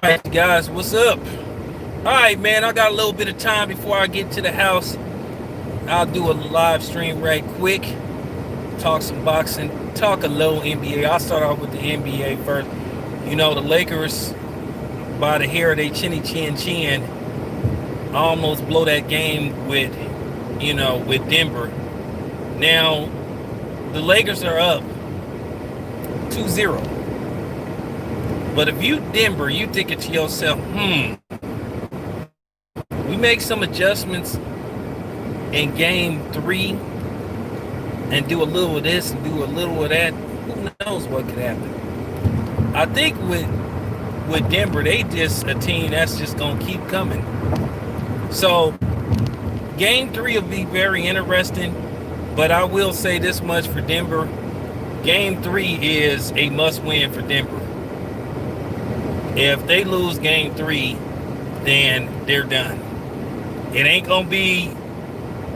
right, guys, what's up? All right, man, I got a little bit of time before I get to the house. I'll do a live stream right quick, talk some boxing, talk a little NBA. I'll start off with the NBA first. The Lakers, by the hair of their chinny chin chin, almost blow that game with Denver. Now, the Lakers are up 2-0. But if you Denver, you thinking to yourself, we make some adjustments in game 3 and do a little of this and do a little of that. Who knows what could happen? I think with Denver, they just a team that's just gonna keep coming. So game 3 will be very interesting. But I will say this much for Denver: game 3 is a must-win for Denver. If they lose game 3, then they're done. It ain't gonna be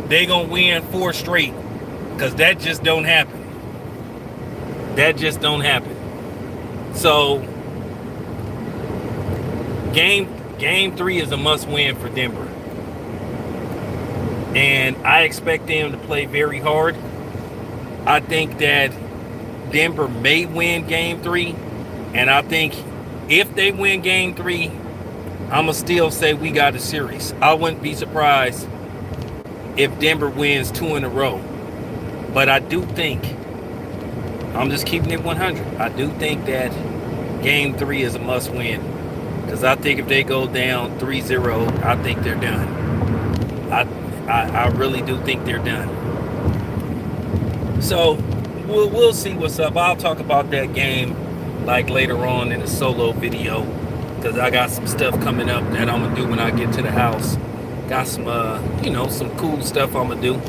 they gonna win 4 straight, because that just don't happen. That just don't happen. So game 3 is a must-win for Denver, and I expect them to play very hard. I think that Denver may win game 3, and I think if they win game 3, I'm going to still say we got a series. I wouldn't be surprised if Denver wins 2 in a row. But I do think, I'm just keeping it 100, I do think that game 3 is a must win. Because I think if they go down 3-0, I think they're done. I really do think they're done. So we'll see what's up. I'll talk about that game like later on in a solo video, because I got some stuff coming up that I'm gonna do when I get to the house. Got some some cool stuff I'm gonna do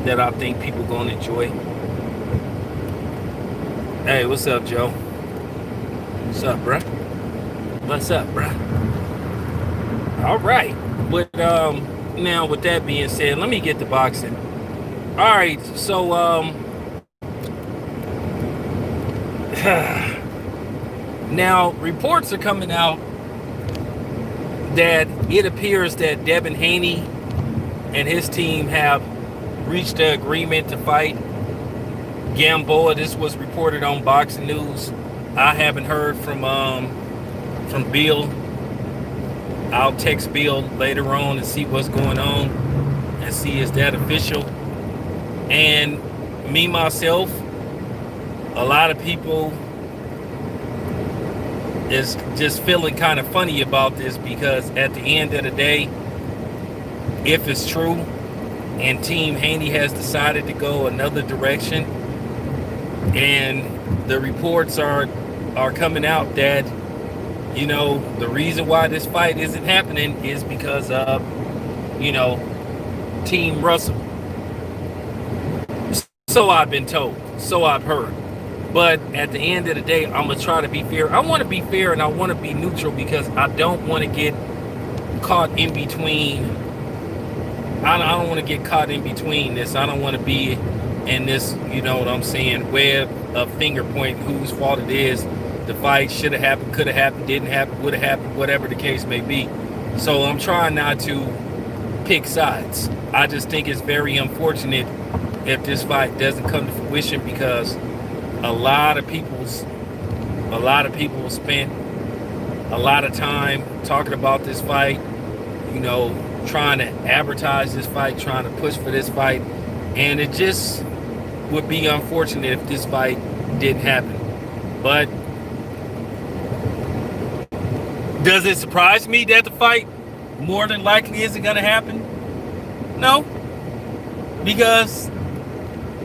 that I think people gonna enjoy. Hey, what's up, Joe? What's up, bruh? What's up, bruh? All right. But now with that being said, let me get to boxing. All right, so now reports are coming out that it appears that Devin Haney and his team have reached an agreement to fight Gamboa. This was reported on Boxing News. I haven't heard from Bill. I'll text Bill later on and see what's going on and see is that official. And me myself, a lot of people is just feeling kind of funny about this, because at the end of the day, if it's true and Team Haney has decided to go another direction, and the reports are coming out that the reason why this fight isn't happening is because of Team Russell. So I've been told, so I've heard. But at the end of the day, I'm going to try to be fair. I want to be fair and I want to be neutral, because I don't want to get caught in between. I don't want to get caught in between this. I don't want to be in this, web of finger pointing whose fault it is. The fight should have happened, could have happened, didn't happen, would have happened, whatever the case may be. So I'm trying not to pick sides. I just think it's very unfortunate if this fight doesn't come to fruition, because a lot of people spent a lot of time talking about this fight, trying to advertise this fight, trying to push for this fight, and it just would be unfortunate if this fight didn't happen. But does it surprise me that the fight more than likely isn't going to happen? No, because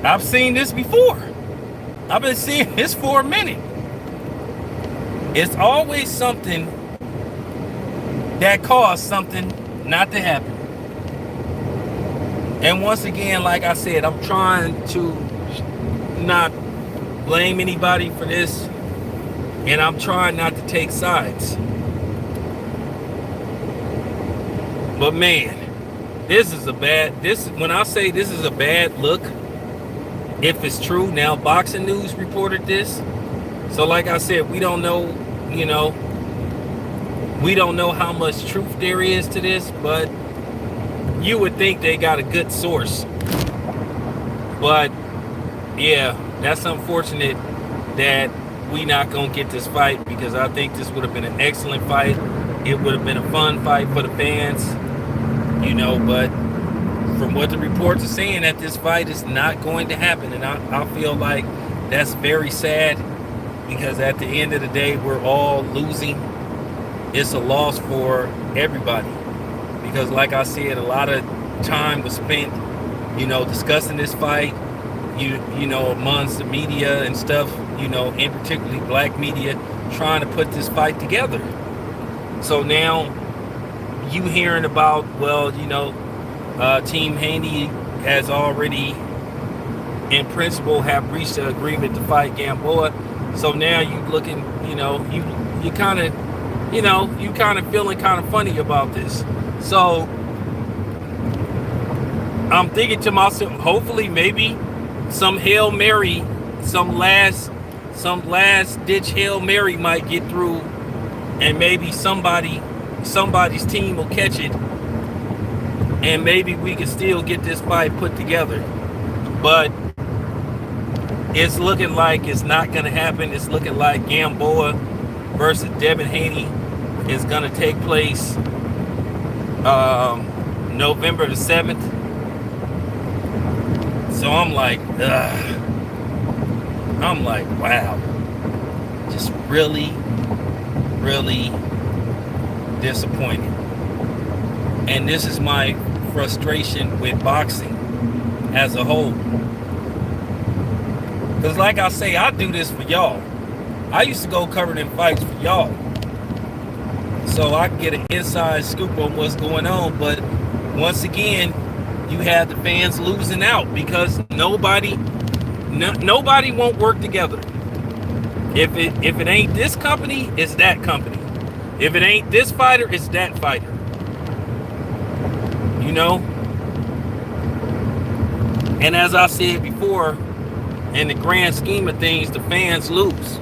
I've seen this before. I've been seeing this for a minute. It's always something that caused something not to happen. And once again, like I said, I'm trying to not blame anybody for this, and I'm trying not to take sides. But man, when I say this is a bad look, if it's true. Now, Boxing News reported this. So like I said, we don't know, We don't know how much truth there is to this, but you would think they got a good source. But yeah, that's unfortunate that we not gonna get this fight, because I think this would have been an excellent fight. It would have been a fun fight for the fans, but from what the reports are saying, that this fight is not going to happen. And I feel like that's very sad, because at the end of the day, we're all losing. It's a loss for everybody, because like I said, a lot of time was spent, discussing this fight, amongst the media and stuff, in particularly black media, trying to put this fight together. So now you hearing about, Team Haney has already, in principle, have reached an agreement to fight Gamboa. So now you looking, you kind of feeling kind of funny about this. So I'm thinking to myself, hopefully, maybe some Hail Mary, some last ditch Hail Mary might get through, and maybe somebody's team will catch it, and maybe we can still get this fight put together. But it's looking like it's not going to happen. It's looking like Gamboa versus Devin Haney is going to take place November the 7th. So I'm like, wow. Just really, really disappointed. And this is my frustration with boxing as a whole. Because like I say, I do this for y'all. I used to go cover them fights for y'all, so I can get an inside scoop on what's going on. But once again, you have the fans losing out, because nobody won't work together. If it ain't this company, it's that company. If it ain't this fighter, it's that fighter. And as I said before, in the grand scheme of things, the fans lose.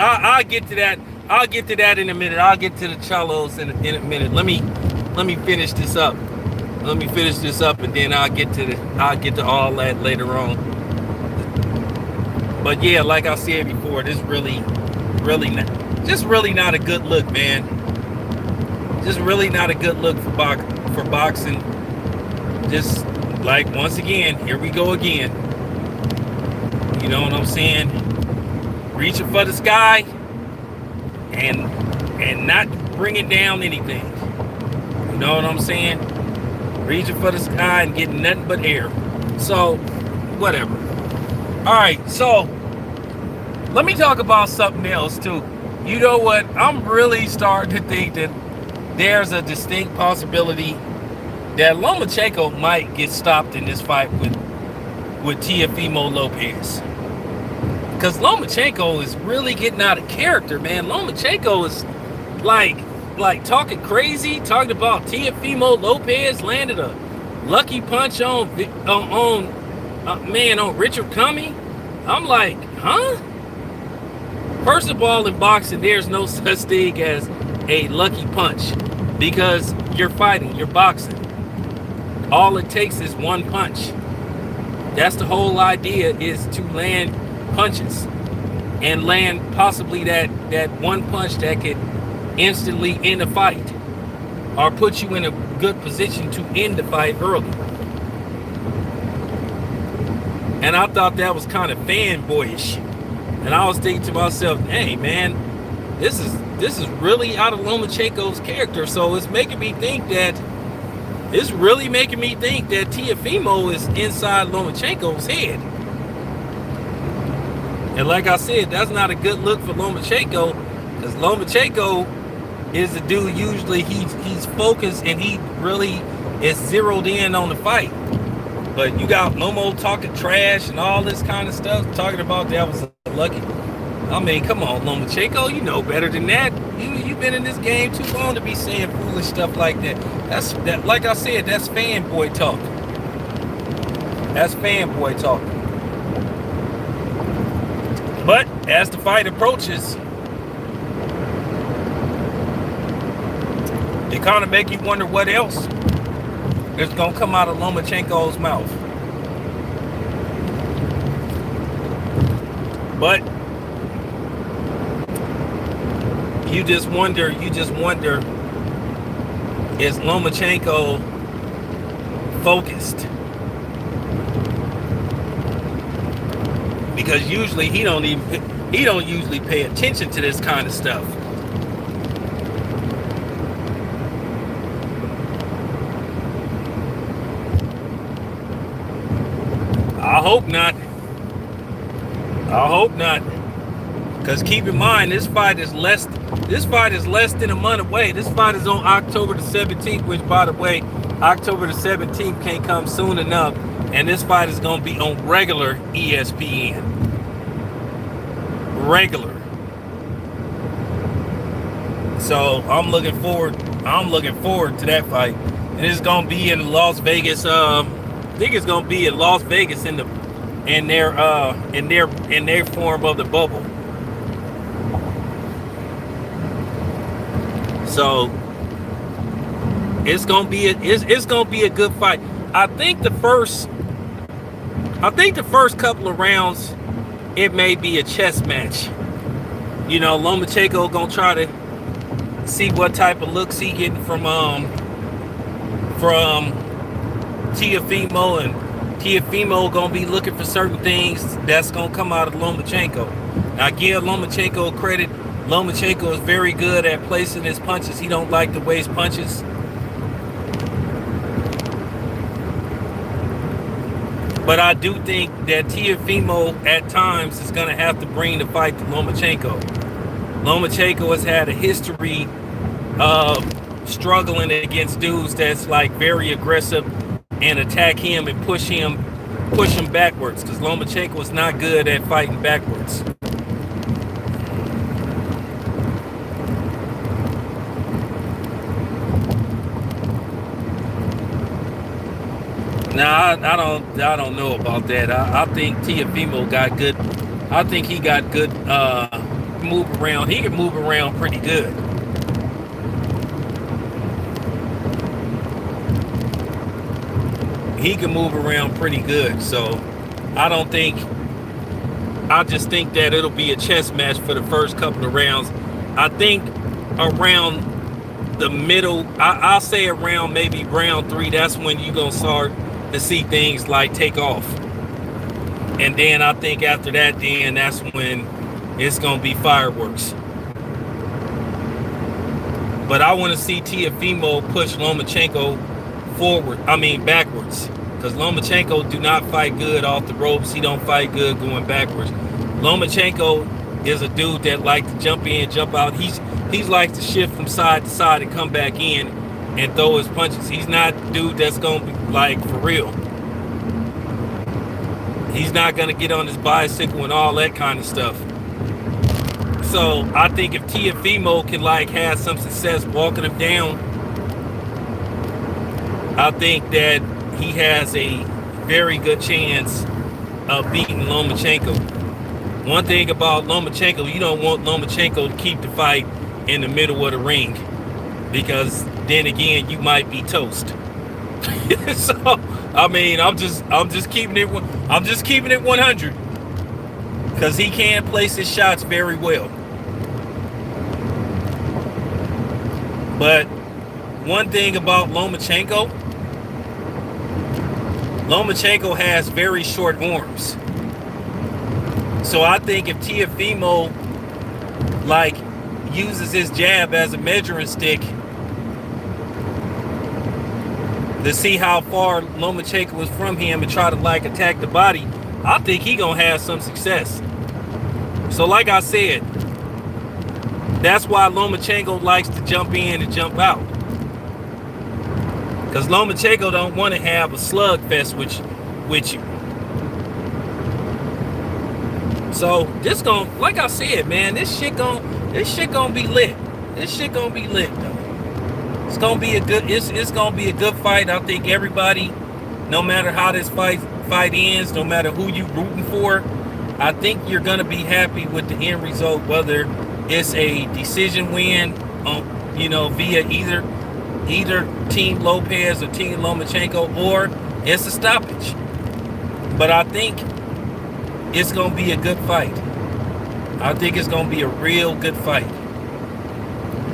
I'll get to that. I'll get to that in a minute. I'll get to the Chalos in a minute. Let me finish this up. And then I'll get to all that later on. But yeah, like I said before, this really not a good look, man. Just really not a good look for boxing. Just like, once again, here we go again. You know what I'm saying? Reaching for the sky and not bringing down anything. You know what I'm saying? Reaching for the sky and getting nothing but air. So, whatever. All right, so let me talk about something else too. You know what? I'm really starting to think that there's a distinct possibility that Lomachenko might get stopped in this fight with Teofimo Lopez. Because Lomachenko is really getting out of character, man. Lomachenko is like talking crazy, talking about Teofimo Lopez landed a lucky punch on Richard Cumming. I'm like, huh? First of all, in boxing, there's no such thing as a lucky punch, because you're fighting, you're boxing. All it takes is one punch. That's the whole idea, is to land punches and land possibly that one punch that could instantly end a fight or put you in a good position to end the fight early. And I thought that was kind of fanboyish. And I was thinking to myself, hey man, this is really out of Lomachenko's character. So it's making me think that Teofimo is inside Lomachenko's head. And like I said, that's not a good look for Lomachenko, because Lomachenko is the dude, usually he's focused and he really is zeroed in on the fight. But you got Lomo talking trash and all this kind of stuff, talking about that was lucky. I mean, come on, Lomachenko, you know better than that. You've been in this game too long to be saying foolish stuff like that. Like I said, that's fanboy talk. That's fanboy talk. But as the fight approaches, it kind of make you wonder what else is gonna come out of Lomachenko's mouth. But you just wonder, is Lomachenko focused? Because usually he don't usually pay attention to this kind of stuff. I hope not. Because keep in mind, this fight is less than a month away. This fight is on October the 17th, which, by the way, October the 17th can't come soon enough. And this fight is going to be on regular ESPN. Regular. So I'm looking forward to that fight. And it's going to be in Las Vegas. I think it's going to be in Las Vegas in their form of the bubble. So it's gonna be a good fight. I think the first couple of rounds it may be a chess match. You know, Lomachenko gonna try to see what type of looks he getting from Teofimo, and Teofimo gonna be looking for certain things that's gonna come out of Lomachenko. Now, I give Lomachenko credit. Lomachenko is very good at placing his punches. He don't like to waste punches. But I do think that Teofimo at times is going to have to bring the fight to Lomachenko. Lomachenko has had a history of struggling against dudes that's like very aggressive and attack him and push him backwards, because Lomachenko is not good at fighting backwards. Now, I don't know about that. I think Teofimo got good. I think he got good move around. He can move around pretty good. He can move around pretty good. So I just think that it'll be a chess match for the first couple of rounds. I think around the middle, I'll say around maybe round 3, that's when you're going to start to see things like take off. And then I think after that, then that's when it's going to be fireworks. But I want to see Teofimo push Lomachenko backwards. Because Lomachenko do not fight good off the ropes. He don't fight good going backwards. Lomachenko is a dude that like to jump in, jump out. He's like to shift from side to side and come back in and throw his punches. He's not the dude that's going to be like for real. He's not going to get on his bicycle and all that kind of stuff. So I think if Teofimo can like have some success walking him down, I think that he has a very good chance of beating Lomachenko. One thing about Lomachenko, you don't want Lomachenko to keep the fight in the middle of the ring, because then again you might be toast. So I mean, I'm just keeping it 100, because he can place his shots very well. But one thing about Lomachenko has very short arms. So I think if Teofimo like uses his jab as a measuring stick to see how far Lomachenko is from him and try to like attack the body, I think he gonna have some success. So like I said, that's why Lomachenko likes to jump in and jump out. Because Lomachenko don't want to have a slugfest with you. So this like I said, man, this shit gonna be lit. This shit gonna be lit though. It's gonna be a good fight. I think everybody no matter how this fight ends, no matter who you rooting for, I think you're gonna be happy with the end result, whether it's a decision win, via either Team Lopez or Team Lomachenko, or it's a stoppage. But I think it's gonna be a good fight. I think it's gonna be a real good fight.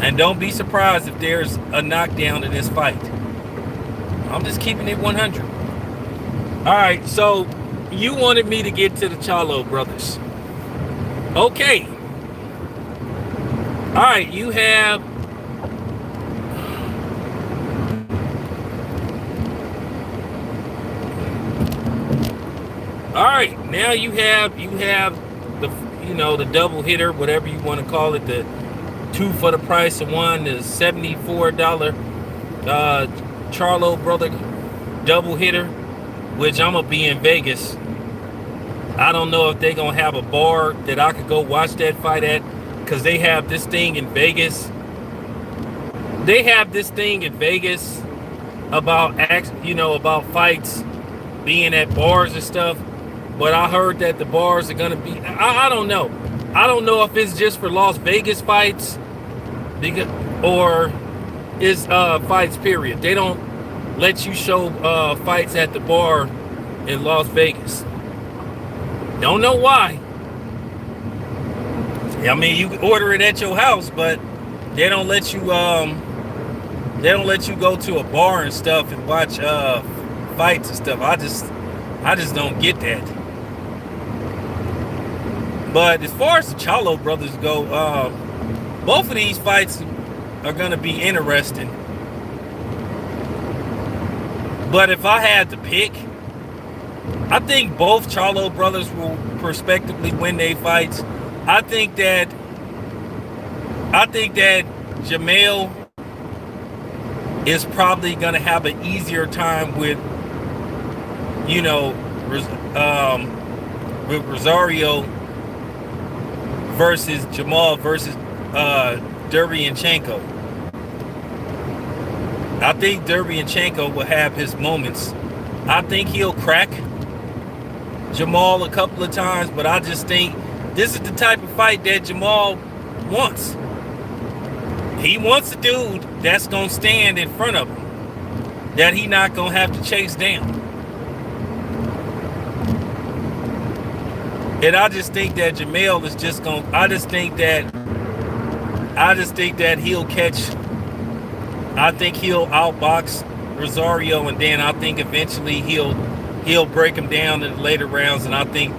And don't be surprised if there's a knockdown in this fight. I'm just keeping it 100. All right, so you wanted me to get to the Charlo brothers. Okay. All right, you have all right, now you have the double hitter, whatever you want to call it, the 2 for the price of 1, the $74 Charlo brother double hitter, which I'm gonna be in Vegas. I don't know if they're gonna have a bar that I could go watch that fight at, because they have this thing in Vegas. They have this thing in Vegas about fights being at bars and stuff. But I heard that the bars are gonna be. I don't know. I don't know if it's just for Las Vegas fights, or is fights period. They don't let you show fights at the bar in Las Vegas. Don't know why. I mean, you can order it at your house, but they don't let you. They don't let you go to a bar and stuff and watch fights and stuff. I just don't get that. But as far as the Charlo brothers go, both of these fights are going to be interesting. But if I had to pick, I think both Charlo brothers will prospectively win their fights. I think that Jamel is probably going to have an easier time with Rosario versus Jamal versus Derevyanchenko. I think Derevyanchenko will have his moments. I think he'll crack Jamal a couple of times, but I just think this is the type of fight that Jamal wants. He wants a dude that's going to stand in front of him, that he not going to have to chase down. And I just think that Jamel is just going. I just think that he'll catch. I think he'll outbox Rosario, and then I think eventually he'll break him down in the later rounds. And I think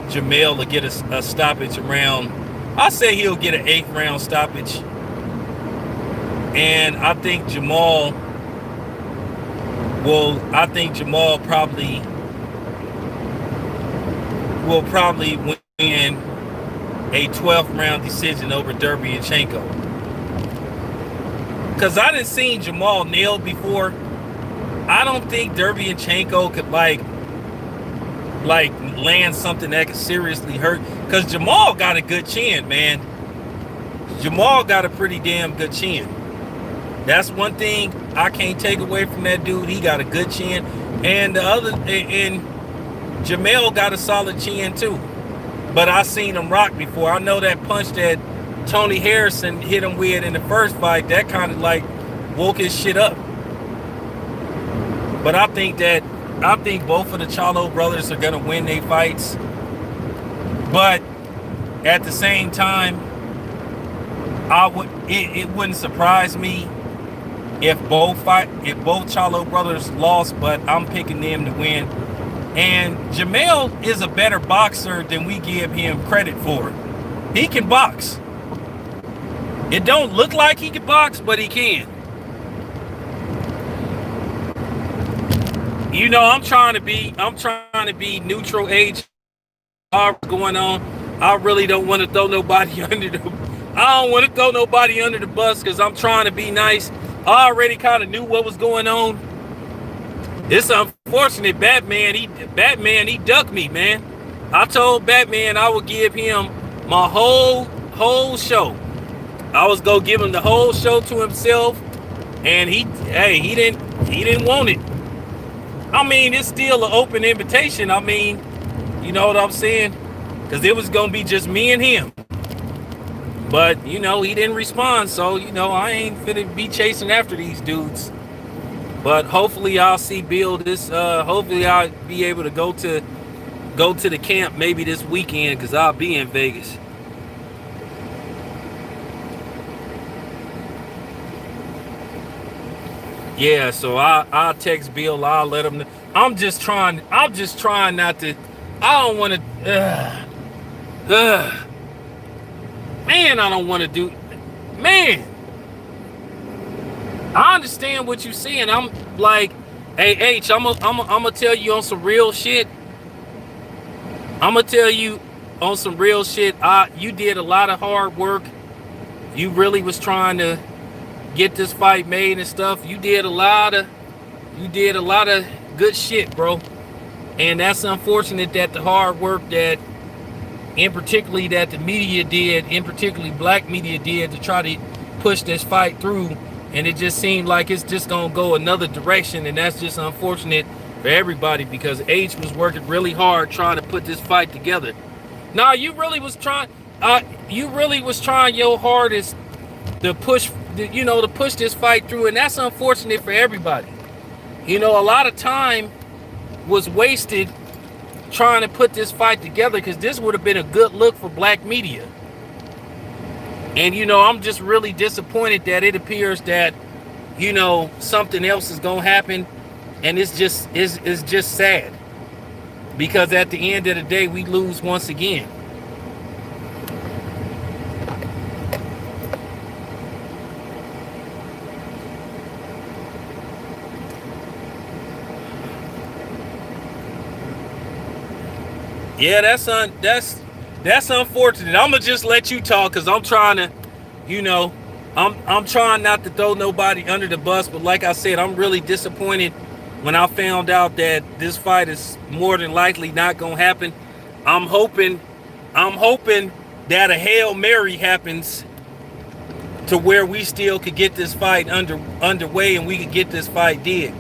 Jamel will get a stoppage around. I say he'll get an 8th round stoppage, and I think Jamal will probably win a 12th round decision over Derevyanchenko. Because I didn't see Jamal nailed before. I don't think Derevyanchenko could like land something that could seriously hurt. Because Jamal got a good chin, man. Jamal got a pretty damn good chin. That's one thing I can't take away from that dude. He got a good chin. And Jamel got a solid chin too. But I seen him rock before. I know that punch that Tony Harrison hit him with in the first fight, that kind of like woke his shit up. But I think both of the Charlo brothers are gonna win their fights. But at the same time, it wouldn't surprise me if both Charlo brothers lost, but I'm picking them to win. And Jamel is a better boxer than we give him credit for. He can box. It don't look like he can box, but he can. I'm trying to be neutral age going on. I really don't want to throw nobody under the bus because I'm trying to be nice. I already kind of knew what was going on. It's unfortunate. Batman, he ducked me, man. I told Batman I would give him my whole show. I was gonna give him the whole show to himself, and he didn't want it. I mean, it's still an open invitation. I mean, you know what I'm saying? Because it was going to be just me and him. But, you know, he didn't respond. So, you know, I ain't finna be chasing after these dudes. But hopefully I'll see Bill this, hopefully I'll be able to go to the camp maybe this weekend, because I'll be in Vegas. Yeah, so I'll text Bill. I'll let him know. I'm just trying not to. I don't want to. Man, I don't want to do. Man, I understand what you're saying. I'm like, hey H, I'm gonna tell you on some real shit. I'm gonna tell you on some real shit. You did a lot of hard work. You really was trying to get this fight made and stuff. You did a lot of good shit, bro. And that's unfortunate that the hard work that, in particularly that the media did, in particularly black media did, to try to push this fight through, and it just seemed like it's just gonna go another direction, and that's just unfortunate for everybody, because H was working really hard trying to put this fight together. Nah, you really was trying your hardest to push this fight through, and that's unfortunate for everybody. You know, a lot of time was wasted trying to put this fight together, because this would have been a good look for black media. And, you know, I'm just really disappointed that it appears that, you know, something else is going to happen. And it's just sad, because at the end of the day, we lose once again. Yeah, that's unfortunate. I'm gonna just let you talk, because I'm trying to, you know, I'm trying not to throw nobody under the bus. But like I said, I'm really disappointed when I found out that this fight is more than likely not gonna happen. I'm hoping that a Hail Mary happens to where we still could get this fight underway, and we could get this fight did.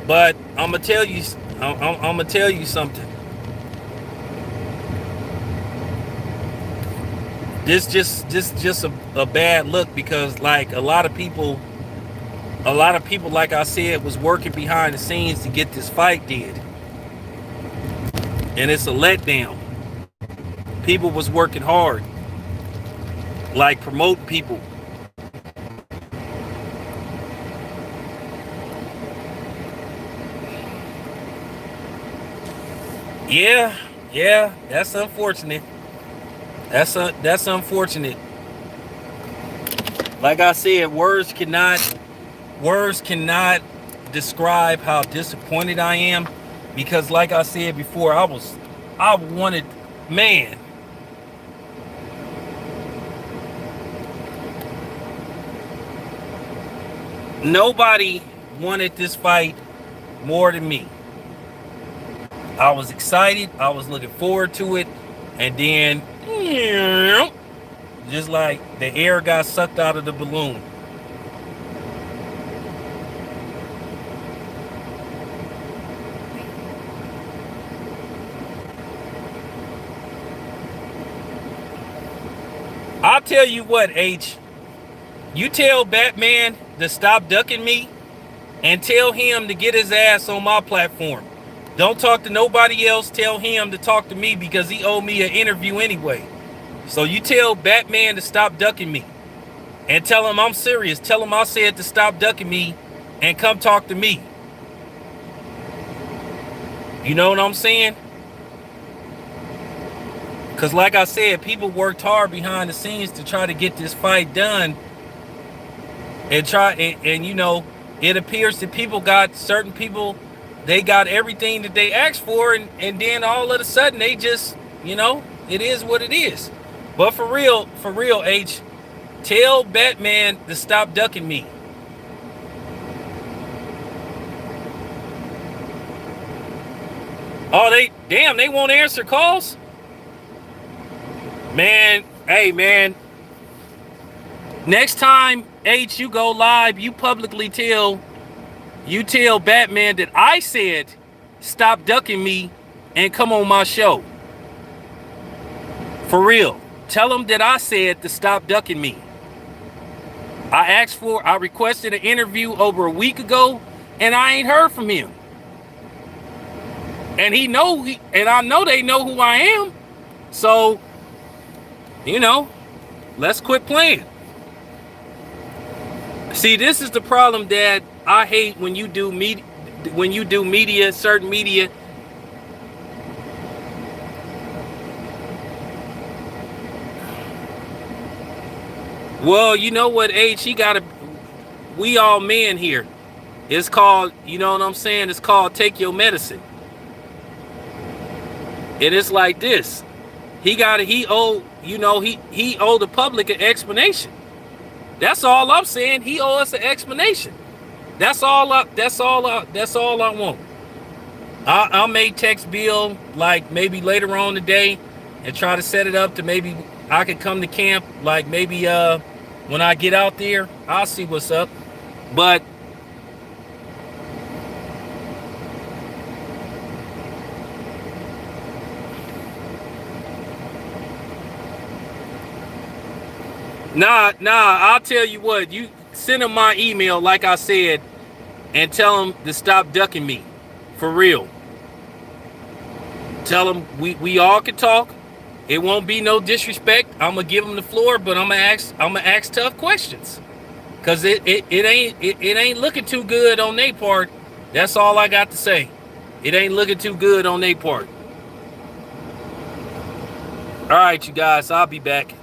But I'm gonna tell you something. This just a bad look, because like a lot of people, like I said, was working behind the scenes to get this fight did. And it's a letdown. People was working hard, like promoting people. Yeah, that's unfortunate. That's unfortunate. Like I said, words cannot describe how disappointed I am, because like I said before, I wanted, man. Nobody wanted this fight more than me. I was excited. I was looking forward to it. And then, just like the air got sucked out of the balloon. I'll tell you what, H. You tell Batman to stop ducking me, and tell him to get his ass on my platform. Don't talk to nobody else. Tell him to talk to me, because he owed me an interview anyway. So you tell Batman to stop ducking me, and tell him I'm serious. Tell him I said to stop ducking me and come talk to me. You know what I'm saying? Because like I said, people worked hard behind the scenes to try to get this fight done. And you know, it appears that certain people, they got everything that they asked for, and then all of a sudden they just, you know, it is what it is. But for real, H, tell Batman to stop ducking me. Oh, they won't answer calls? Man, hey man. Next time, H, you go live, you publicly tell Batman that I said stop ducking me and come on my show. For real. Tell them that I said to stop ducking me. I requested an interview over a week ago, and I ain't heard from him. And and I know they know who I am. So, let's quit playing. See, this is the problem that I hate when you do media, certain media. Well, you know what, H, we all men here. It's called, you know what I'm saying? It's called take your medicine. And it's like this. He owe the public an explanation. That's all I'm saying. He owe us an explanation. That's all I want. I may text Bill like maybe later on today and try to set it up to maybe I could come to camp, like maybe when I get out there. I'll see what's up. But nah, I'll tell you what, you send him my email like I said and tell him to stop ducking me. For real. Tell him we all can talk. It won't be no disrespect. I'm gonna give him the floor, but I'm gonna ask tough questions. Cause it ain't looking too good on their part. That's all I got to say. It ain't looking too good on their part. All right, you guys, I'll be back.